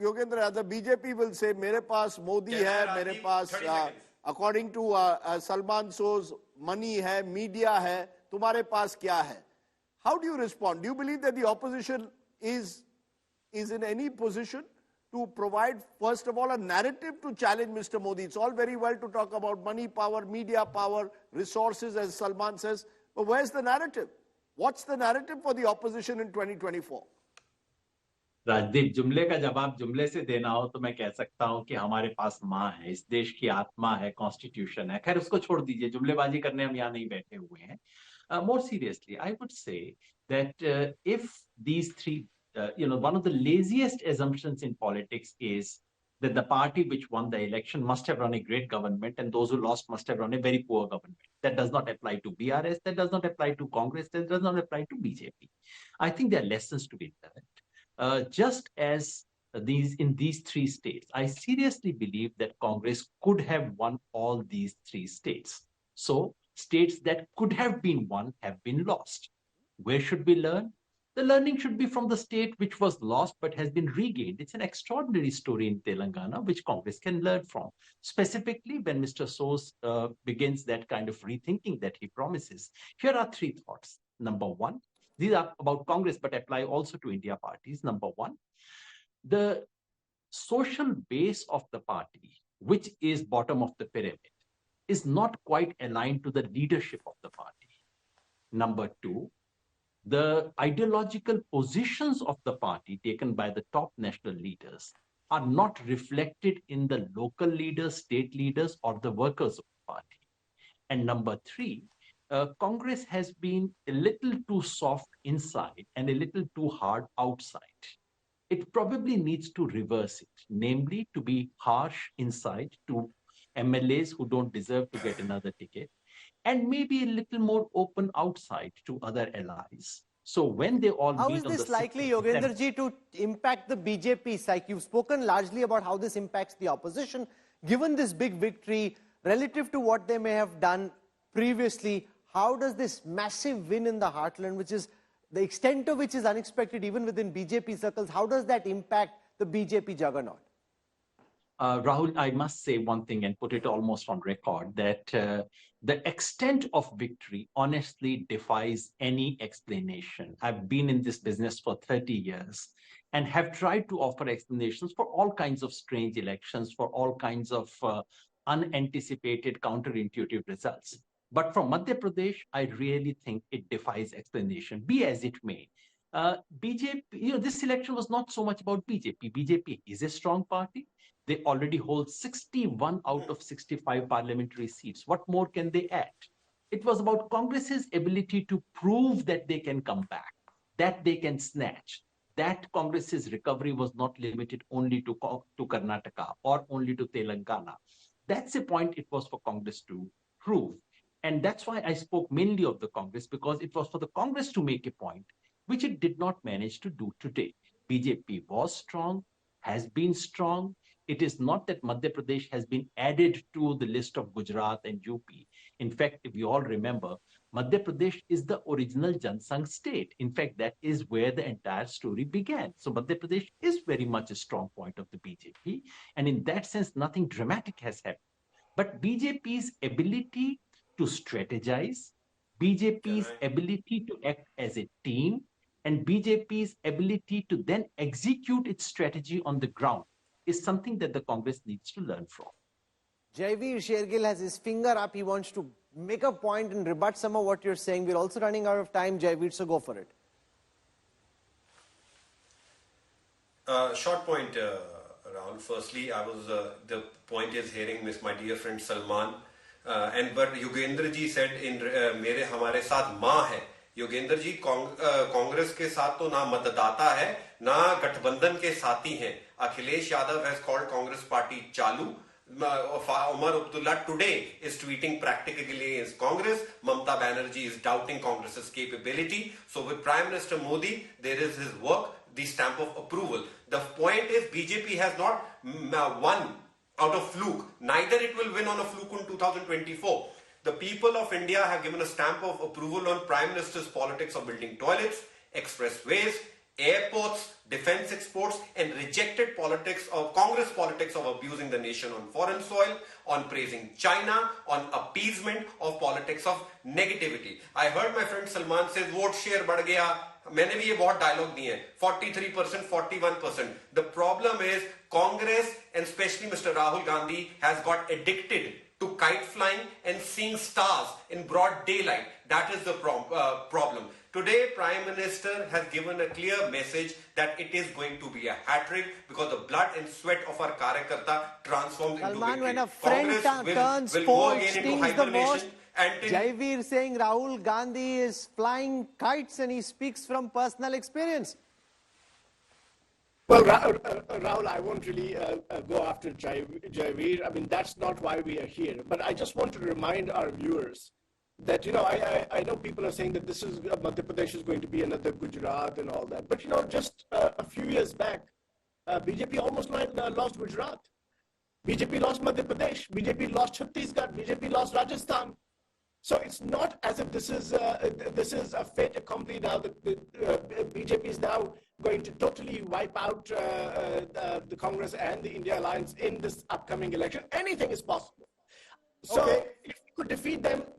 Yogendra Yadav, BJP will say, मेरे पास मोदी है, मेरे पास according to Salman So's money है, media है, तुम्हारे पास क्या है? How do you respond? Do you believe that the opposition is in any position to provide, first of all, a narrative to challenge Mr. Modi? It's all very well to talk about money power, media power, resources, as Salman says, but where's the narrative? What's the narrative for the opposition in 2024? Rajdeep, जुमले का जवाब जुमले से देना हो तो मैं कह सकता हूं कि हमारे पास माँ है, इस देश की आत्मा है, कॉन्स्टिट्यूशन है। खैर उसको छोड़ दीजिए, जुमलेबाजी करने हम यहाँ नहीं बैठे हुए हैं। More seriously, I would say that if these three, one of the laziest assumptions in politics is that the party which won the election must have run a great government and those who lost must have run a very poor government. That does not apply to BRS, that does not apply to Congress, that does not apply to BJP. I think there are lessons to be learned. Just as in these three states, I seriously believe that Congress could have won all these three states. So states that could have been won have been lost. Where should we learn? The learning should be from the state which was lost but has been regained. It's an extraordinary story in Telangana which Congress can learn from. Specifically, when Mr. Sos begins that kind of rethinking that he promises. Here are three thoughts. Number one, these are about Congress but apply also to India parties. Number one, the social base of the party, which is bottom of the pyramid, is not quite aligned to the leadership of the party. Number two, the ideological positions of the party taken by the top national leaders are not reflected in the local leaders, state leaders, or the workers of the party. And number three, Congress has been a little too soft inside and a little too hard outside. It probably needs to reverse it, namely to be harsh inside to MLAs who don't deserve to get another ticket, and maybe a little more open outside to other allies. So when they all how meet is on this the likely, Yogendra ji, to impact the BJP? Like you've spoken largely about how this impacts the opposition. Given this big victory relative to what they may have done previously, how does this massive win in the heartland, which is the extent of which is unexpected even within BJP circles, how does that impact the BJP juggernaut? Rahul, I must say one thing and put it almost on record that the extent of victory honestly defies any explanation. I've been in this business for 30 years and have tried to offer explanations for all kinds of strange elections, for all kinds of unanticipated, counterintuitive results. But from Madhya Pradesh, I really think it defies explanation, be as it may. BJP, this election was not so much about BJP. BJP is a strong party. They already hold 61 out of 65 parliamentary seats. What more can they add? It was about Congress's ability to prove that they can come back, that they can snatch, that Congress's recovery was not limited only to Karnataka or only to Telangana. That's a point it was for Congress to prove. And that's why I spoke mainly of the Congress, because it was for the Congress to make a point, which it did not manage to do today. BJP was strong, has been strong. It is not that Madhya Pradesh has been added to the list of Gujarat and UP. In fact, if you all remember, Madhya Pradesh is the original Jansangh state. In fact, that is where the entire story began. So Madhya Pradesh is very much a strong point of the BJP. And in that sense, nothing dramatic has happened. But BJP's ability to strategize, BJP's ability to act as a team, and BJP's ability to then execute its strategy on the ground is something that the Congress needs to learn from. Jaiveer Shergill has his finger up. He wants to make a point and rebut some of what you're saying. We're also running out of time, Jaiveer, so go for it. Short point, Rahul. Firstly, the point is hearing my dear friend Salman. And but Yogendra ji said in मेरे हमारे साथ माँ है. योगेंद्र जी कांग्रेस के साथ तो ना मतदाता है ना गठबंधन के साथी हैं. Akhilesh Yadav has called Congress party chalu. Umar Abdullah today is tweeting practically against Congress. Mamata Banerjee is doubting Congress's capability. So with Prime Minister Modi, there is his work, the stamp of approval. The point is BJP has not won out of fluke. Neither it will win on a fluke in 2024. The people of India have given a stamp of approval on Prime Minister's politics of building toilets, expressways, airports, defense exports, and rejected Congress politics of abusing the nation on foreign soil, on praising China, on appeasement of politics of negativity. I heard my friend Salman say, vote share बढ़ गया. मैंने भी ये बहुत dialogue दिए हैं. 43%, 41%. The problem is Congress and especially Mr. Rahul Gandhi has got addicted to kite flying and seeing stars in broad daylight. That is the problem. Today, Prime Minister has given a clear message that it is going to be a hat-trick because the blood and sweat of our Karyakarta transforms into victory. When a friend turns foe, it stings the most. Jaiveer saying Rahul Gandhi is flying kites and he speaks from personal experience. Well, Rahul, I won't really go after Jaiveer. I mean, that's not why we are here. But I just want to remind our viewers that, I know people are saying that this is, Madhya Pradesh is going to be another Gujarat and all that. But, just a few years back, BJP almost lost Gujarat. BJP lost Madhya Pradesh. BJP lost Chhattisgarh. BJP lost Rajasthan. So it's not as if this is a fait accompli now that the BJP is now going to totally wipe out the Congress and the India Alliance in this upcoming election. Anything is possible. So if you could defeat them,